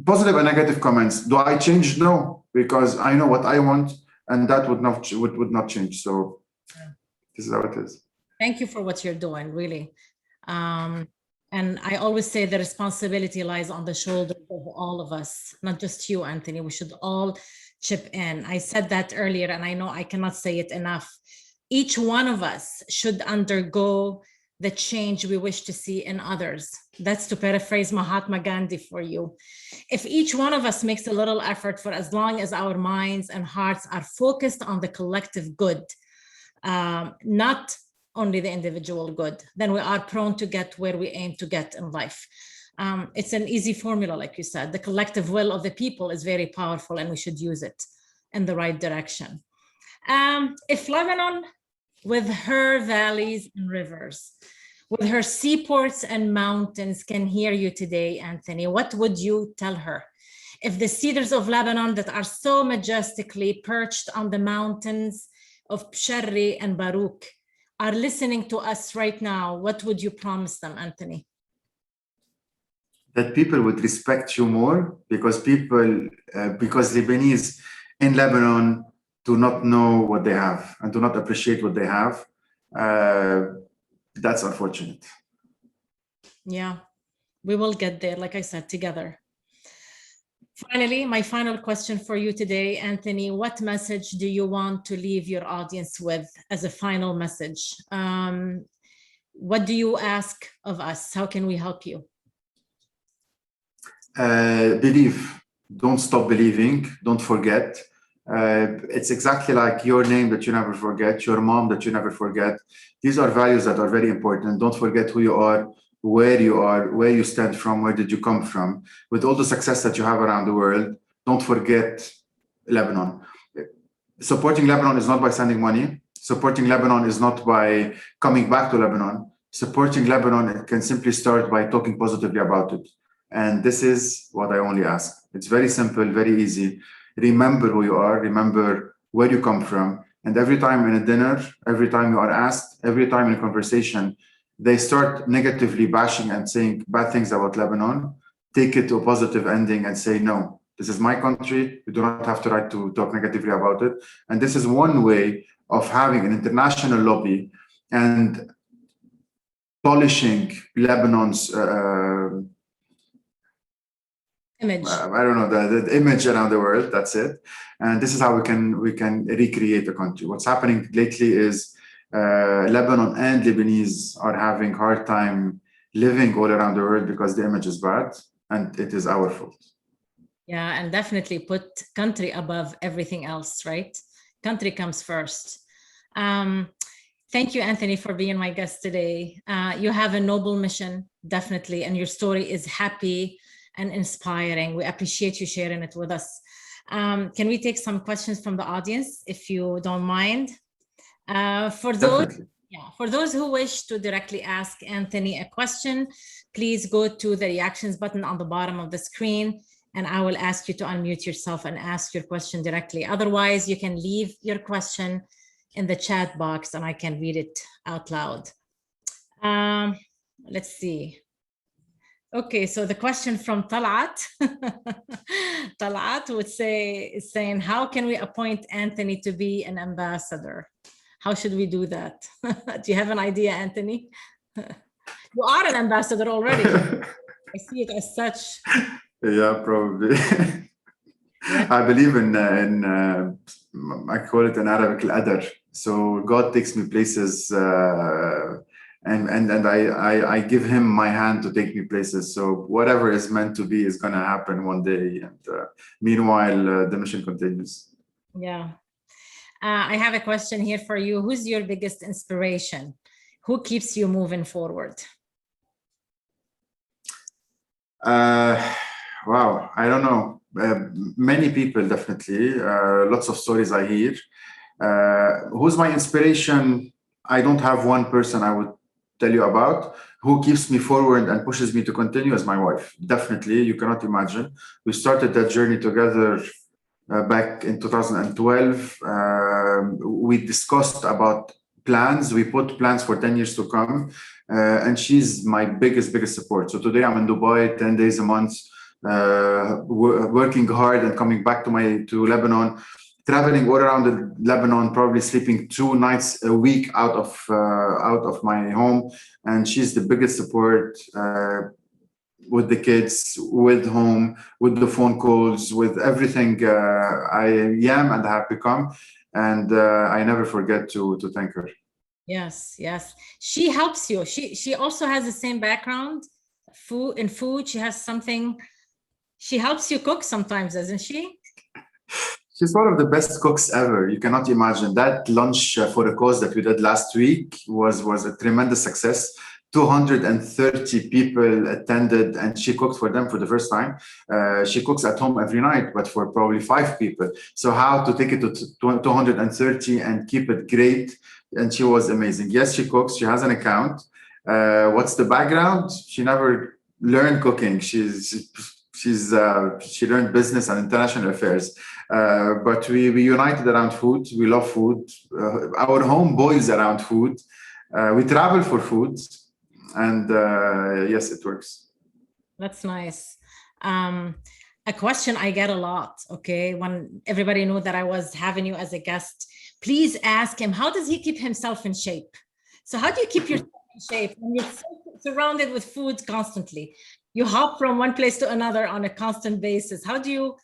positive and negative comments. Do I change? No, because I know what I want, and that would not change. So this is how it is. Thank you for what you're doing, really. And I always say the responsibility lies on the shoulders of all of us, not just you, Anthony. We should all chip in. I said that earlier, and I know I cannot say it enough. Each one of us should undergo the change we wish to see in others. That's to paraphrase Mahatma Gandhi for you. If each one of us makes a little effort, for as long as our minds and hearts are focused on the collective good, not only the individual good, then we are prone to get where we aim to get in life. It's an easy formula, like you said. The collective will of the people is very powerful, and we should use it in the right direction. If Lebanon, with her valleys and rivers, with her seaports and mountains, can hear you today, Anthony, what would you tell her? If the cedars of Lebanon that are so majestically perched on the mountains of Psharri and Baruch are listening to us right now, what would you promise them, Anthony? That people would respect you more, because Lebanese in Lebanon do not know what they have and do not appreciate what they have. That's unfortunate. Yeah, we will get there, like I said, together. Finally, my final question for you today, Anthony, what message do you want to leave your audience with as a final message? What do you ask of us? How can we help you? Believe. Don't stop believing. Don't forget. It's exactly like your name that you never forget, your mom that you never forget. These are values that are very important. Don't forget who you are, where you stand from, where did you come from. With all the success that you have around the world, don't forget Lebanon. Supporting Lebanon is not by sending money. Supporting Lebanon is not by coming back to Lebanon. Supporting Lebanon can simply start by talking positively about it. And this is what I only ask. It's very simple, very easy. Remember who you are, remember where you come from. And every time in a dinner, every time you are asked, every time in a conversation, they start negatively bashing and saying bad things about Lebanon, take it to a positive ending and say, no, this is my country. You do not have the right to talk negatively about it. And this is one way of having an international lobby and polishing Lebanon's image. I don't know, the image around the world. That's it. And this is how we can recreate the country. What's happening lately is Lebanon and Lebanese are having hard time living all around the world because the image is bad, and it is our fault. Yeah, and definitely put country above everything else, right? Country comes first. Thank you, Anthony, for being my guest today. You have a noble mission, definitely, and your story is happy and inspiring. We appreciate you sharing it with us. Can we take some questions from the audience, if you don't mind? For those who wish to directly ask Anthony a question, please go to the reactions button on the bottom of the screen, and I will ask you to unmute yourself and ask your question directly. Otherwise, you can leave your question in the chat box and I can read it out loud. Let's see. Okay, so the question from Talat. Talat is saying, how can we appoint Anthony to be an ambassador? How should we do that? Do you have an idea, Anthony? You are an ambassador already. I see it as such. Yeah, probably. Yeah. I believe in I call it in Arabic al-adar. So God takes me places, and I give him my hand to take me places. So whatever is meant to be is going to happen one day. And meanwhile, the mission continues. Yeah. I have a question here for you. Who's your biggest inspiration? Who keeps you moving forward? Wow, I don't know. Many people, definitely. Lots of stories I hear. Who's my inspiration? I don't have one person I would tell you about. Who keeps me forward and pushes me to continue is my wife. Definitely, you cannot imagine. We started that journey together back in 2012. We discussed about plans. We put plans for 10 years to come. And she's my biggest support. So today I'm in Dubai 10 days a month, working hard and coming back to Lebanon, traveling all around Lebanon, probably sleeping 2 nights a week out of my home. And she's the biggest support with the kids, with home, with the phone calls, with everything I am and have become. And I never forget to thank her. Yes, yes. She helps you. She also has the same background, food. She has something. She helps you cook sometimes, doesn't she? She's one of the best cooks ever. You cannot imagine. That lunch for a cause that we did last week was a tremendous success. 230 people attended, and she cooked for them for the first time. She cooks at home every night, but for probably 5 people. So how to take it to 230 and keep it great? And she was amazing. Yes, she cooks. She has an account. What's the background? She never learned cooking. She learned business and international affairs. But we united around food. We love food. Our home boils around food. We travel for food. And yes, it works. That's nice. A question I get a lot, okay, when everybody knew that I was having you as a guest, please ask him, how does he keep himself in shape? So how do you keep yourself in shape when you're surrounded with food constantly? You hop from one place to another on a constant basis. How do you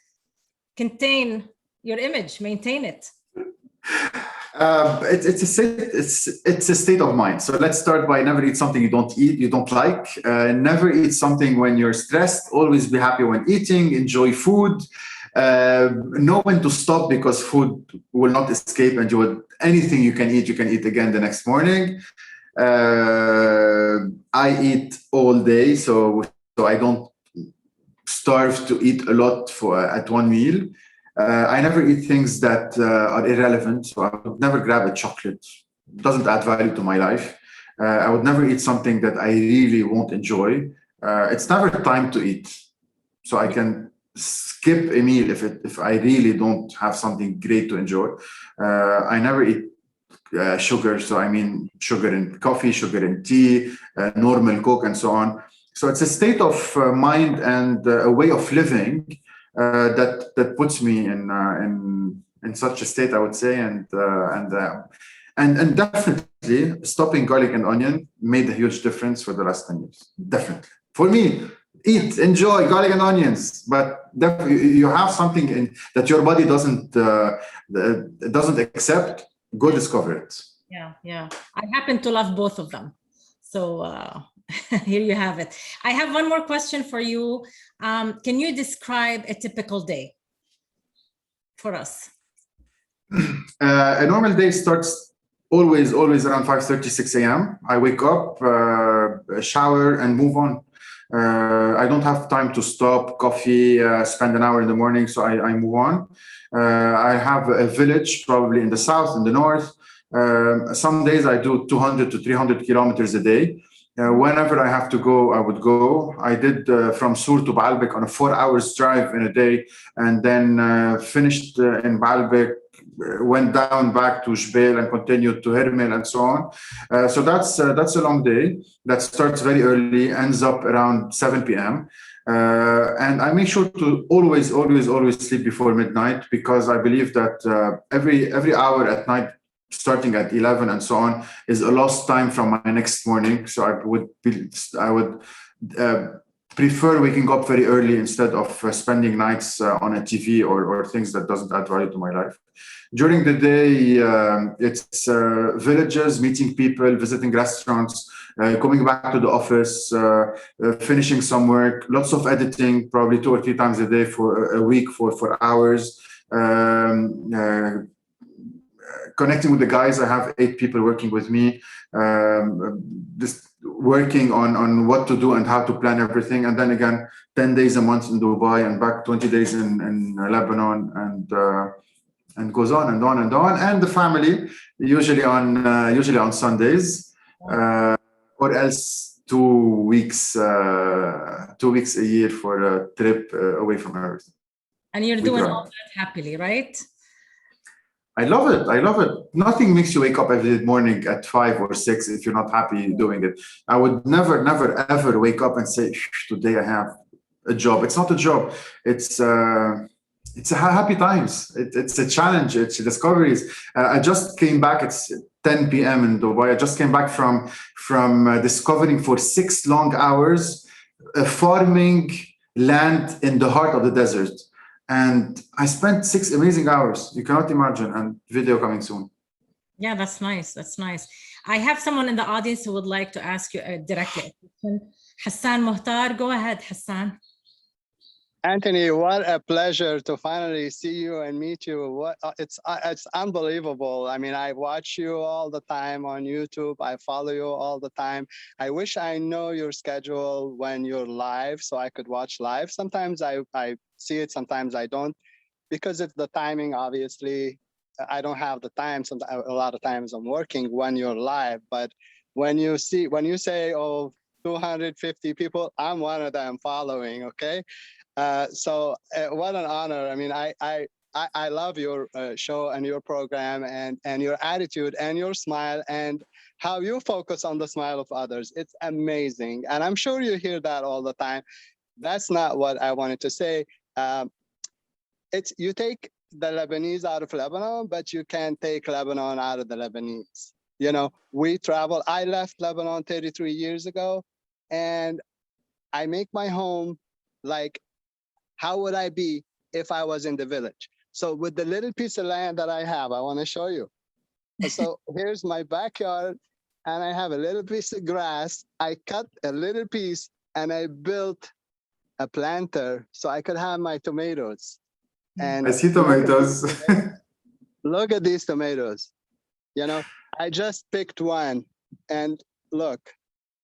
contain your image, maintain it? It's a state of mind. So let's start by never eat something you don't like. Never eat something when you're stressed. Always be happy when eating. Enjoy food. Know when to stop, because food will not escape, and anything you can eat again the next morning. I eat all day, so I don't starve to eat a lot at one meal. I never eat things that are irrelevant. So I would never grab a chocolate. It doesn't add value to my life. I would never eat something that I really won't enjoy. It's never time to eat. So I can skip a meal if I really don't have something great to enjoy. I never eat sugar. So I mean sugar in coffee, sugar in tea, normal Coke, and so on. So it's a state of mind and a way of living that puts me in such a state, I would say, and definitely stopping garlic and onion made a huge difference for the last 10 years. Definitely, for me, enjoy garlic and onions, but you have something that your body doesn't accept. Go discover it. Yeah. I happen to love both of them, so. Here you have it. I have one more question for you. Can you describe a typical day for us? A normal day starts always around 5:30, 6 a.m. I wake up, shower, and move on. I don't have time to stop, coffee, spend an hour in the morning, so I move on. I have a village, probably in the south, in the north. Some days I do 200 to 300 kilometers a day. Whenever I have to go, I would go. I did from Sur to Baalbek on a 4 hours drive in a day, and then finished in Baalbek, went down back to Jbeil and continued to Hermel and so on. So that's a long day that starts very early, ends up around 7 p.m. And I make sure to always sleep before midnight, because I believe that every hour at night, starting at 11 and so on, is a lost time from my next morning. So I would prefer waking up very early instead of spending nights on a TV or things that doesn't add value to my life. During the day, it's villages, meeting people, visiting restaurants, coming back to the office, finishing some work, lots of editing, probably 2 or 3 times a day for a week for hours. Connecting with the guys. I have 8 people working with me, just working on what to do and how to plan everything. And then again, 10 days a month in Dubai and back 20 days in Lebanon, and goes on and on and on. And the family, usually on Sundays, or else 2 weeks a year for a trip away from everything. And you're doing all that happily, right? I love it. Nothing makes you wake up every morning at 5 or 6 if you're not happy doing it. I would never, ever wake up and say, today I have a job. It's not a job. It's a happy times. It's a challenge. It's discoveries. I just came back. It's 10 p.m. in Dubai. I just came back from discovering for 6 long hours farming land in the heart of the desert. And I spent 6 amazing hours. You cannot imagine. And video coming soon. Yeah, that's nice. I have someone in the audience who would like to ask you directly a question. Hassan Muhtar, go ahead, Hassan. Anthony, what a pleasure to finally see you and meet you. It's unbelievable. I mean, I watch you all the time on YouTube. I follow you all the time. I wish I know your schedule when you're live so I could watch live. Sometimes I see it, sometimes I don't, because it's the timing. Obviously, I don't have the time. A lot of times I'm working when you're live. But when you say, 250 people, I'm one of them following. Okay. So what an honor. I mean, I love your show and your program and your attitude and your smile and how you focus on the smile of others. It's amazing. And I'm sure you hear that all the time. That's not what I wanted to say. You take the Lebanese out of Lebanon, but you can't take Lebanon out of the Lebanese. You know, we travel. I left Lebanon 33 years ago, and I make my home like, how would I be if I was in the village? So with the little piece of land that I have, I want to show you. So here's my backyard, and I have a little piece of grass. I cut a little piece, and I built a planter so I could have my tomatoes. And I see tomatoes. Look at these tomatoes. You know, I just picked one, and look.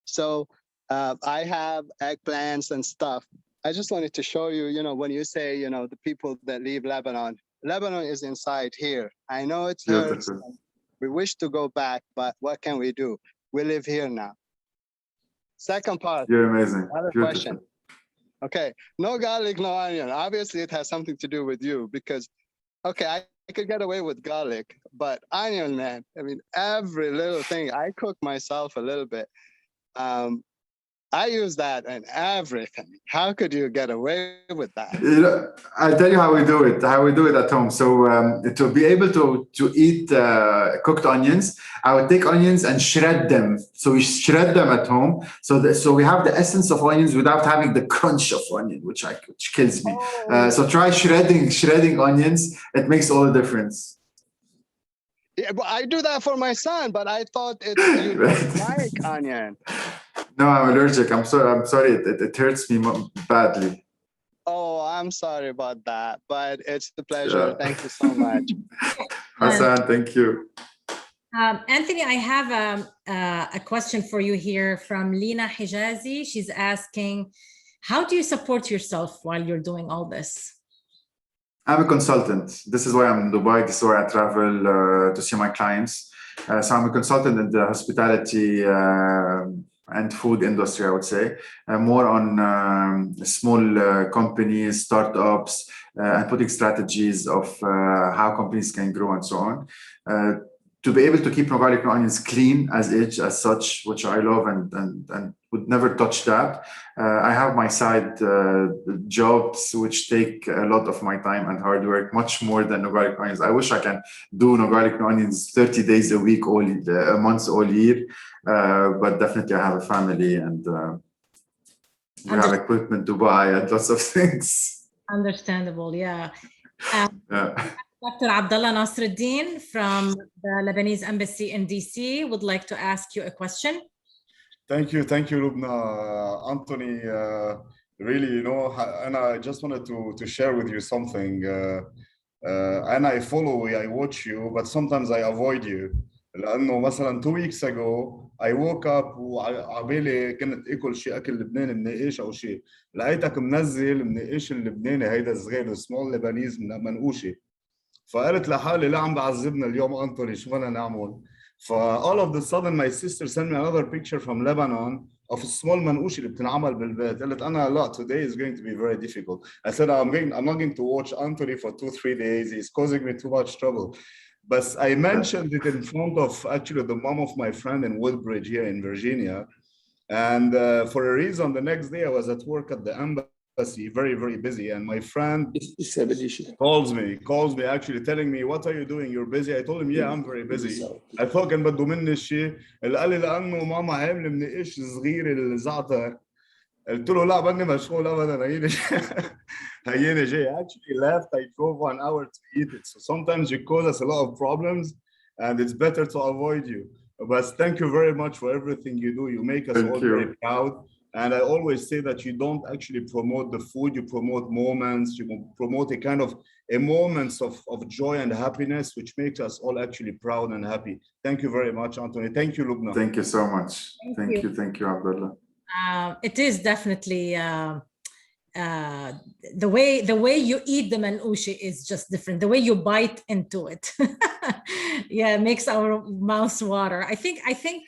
So I have eggplants and stuff. I just wanted to show you, you know, when you say, you know, the people that leave Lebanon is inside here. I know it hurts. We wish to go back, but what can we do? We live here now. Second part. You're amazing. Another question. Okay, no garlic, no onion. Obviously, it has something to do with you because, okay, I could get away with garlic, but onion, man, I mean, every little thing. I cook myself a little bit. I use that in everything. How could you get away with that? You know, I'll tell you how we do it at home. So to be able to eat cooked onions, I would take onions and shred them. So we shred them at home. So we have the essence of onions without having the crunch of onion, which kills me. So try shredding onions. It makes all the difference. Yeah, but I do that for my son, but I thought you don't like onion. No, I'm allergic. I'm sorry. It hurts me badly. Oh, I'm sorry about that, but it's a pleasure. Yeah. Thank you so much. Hassan, thank you. Anthony, I have a question for you here from Lina Hijazi. She's asking, how do you support yourself while you're doing all this? I'm a consultant. This is why I'm in Dubai. This is where I travel to see my clients. So I'm a consultant in the hospitality. and food industry, I would say, more on small companies, startups, and putting strategies of how companies can grow and so on. To be able to keep no garlic, no onions clean as such, which I love and would never touch that. I have my side jobs which take a lot of my time and hard work, much more than no garlic, no onions. I wish I can do no garlic, no onions 30 days a week, a month, all year. But definitely I have a family and we have equipment to buy and lots of things. Understandable, yeah. Yeah. Dr. Abdullah Nasruddin from the Lebanese Embassy in DC would like to ask you a question. Thank you, Loubna. Anthony, really, and I just wanted to share with you something. And I follow you, I watch you, but sometimes I avoid you. لأنه مثلا 2 weeks ago I woke up وعبالي كنت اكل شيء اكل لبناني منقاش او شيء، لقيتك منزل منقاش اللبناني هيدا الصغير سمول لبنانيز منقوشه، فقلت لحالي لا عم بعذبنا اليوم أنطوني شو بدنا نعمل؟ all of the sudden my sister sent me another picture from Lebanon of a small منقوشه اللي بتنعمل بالبيت. قلت أنا لا, today is going to be very difficult. I said I'm not going to watch Anthony for 2-3 days. He's causing me too much trouble. But I mentioned it in front of actually the mom of my friend in Woodbridge here in Virginia. And for a reason, the next day I was at work at the embassy, very, very busy. And my friend calls me actually telling me, what are you doing? You're busy. I told him, yeah, I'm very busy. I thought كان بده مني الشيء اللي قال لي لأنه ماما عاملة منقاش صغير الزعتر. قلت له لا بدي مشغول أبدا هيني جاي. I actually left. I drove 1 hour to eat it. So sometimes you cause us a lot of problems and it's better to avoid you. But thank you very much for everything you do. You make us all very proud. And I always say that you don't actually promote the food, you promote moments, you promote a kind of a moments of joy and happiness, which makes us all actually proud and happy. Thank you very much, Anthony. Thank you, Loubna. Thank you so much. Thank you, Abdullah. It is definitely the way you eat the manouche is just different. The way you bite into it, yeah, it makes our mouths water. I think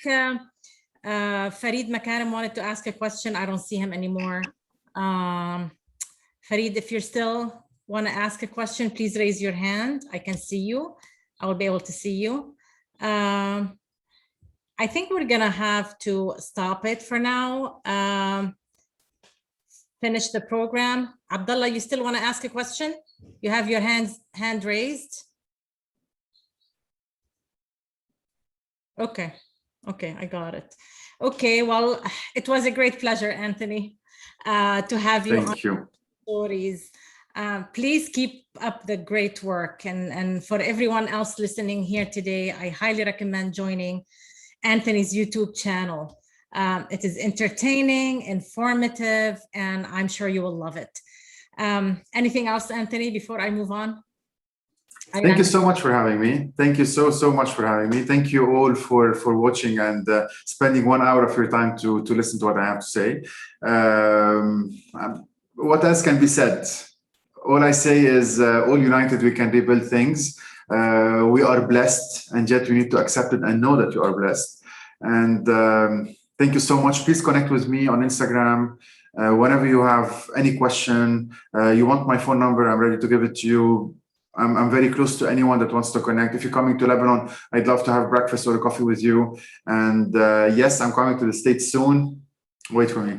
Farid Makarim wanted to ask a question. I don't see him anymore. Farid, if you still want to ask a question, please raise your hand. I can see you. I will be able to see you. I think we're gonna have to stop it for now. Finish the program. Abdullah, you still want to ask a question? You have your hand raised. Okay, I got it. Okay, well, it was a great pleasure, Anthony, to have you on Stories. Please keep up the great work, and for everyone else listening here today, I highly recommend joining Anthony's YouTube channel. It is entertaining, informative, and I'm sure you will love it. Anything else, Anthony, before I move on? Thank you so much for having me. Thank you so much for having me. Thank you all for watching and spending 1 hour of your time to listen to what I have to say. What else can be said? All I say is all united we can rebuild things. We are blessed, and yet we need to accept it and know that you are blessed. And thank you so much. Please connect with me on Instagram. Whenever you have any question, you want my phone number, I'm ready to give it to you. I'm very close to anyone that wants to connect. If you're coming to Lebanon, I'd love to have breakfast or a coffee with you. And yes, I'm coming to the States soon. Wait for me.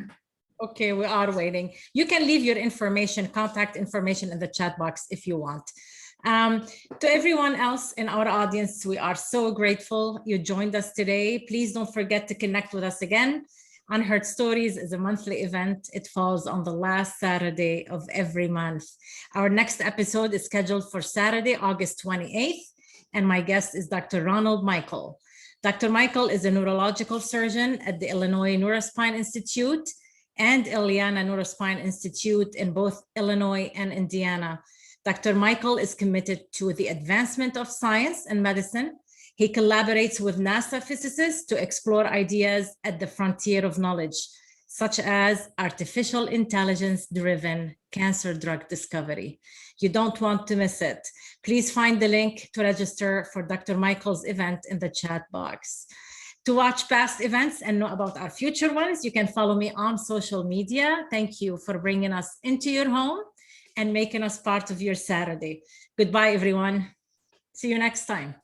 Okay, we are waiting. You can leave your contact information in the chat box if you want. To everyone else in our audience, we are so grateful you joined us today. Please don't forget to connect with us again. Unheard Stories is a monthly event. It falls on the last Saturday of every month. Our next episode is scheduled for Saturday, August 28th, and my guest is Dr. Ronald Michael. Dr. Michael is a neurological surgeon at the Illinois Neurospine Institute and Ileana Neurospine Institute in both Illinois and Indiana. Dr. Michael is committed to the advancement of science and medicine. He collaborates with NASA physicists to explore ideas at the frontier of knowledge, such as artificial intelligence-driven cancer drug discovery. You don't want to miss it. Please find the link to register for Dr. Michael's event in the chat box. To watch past events and know about our future ones, you can follow me on social media. Thank you for bringing us into your home and making us part of your Saturday. Goodbye, everyone. See you next time.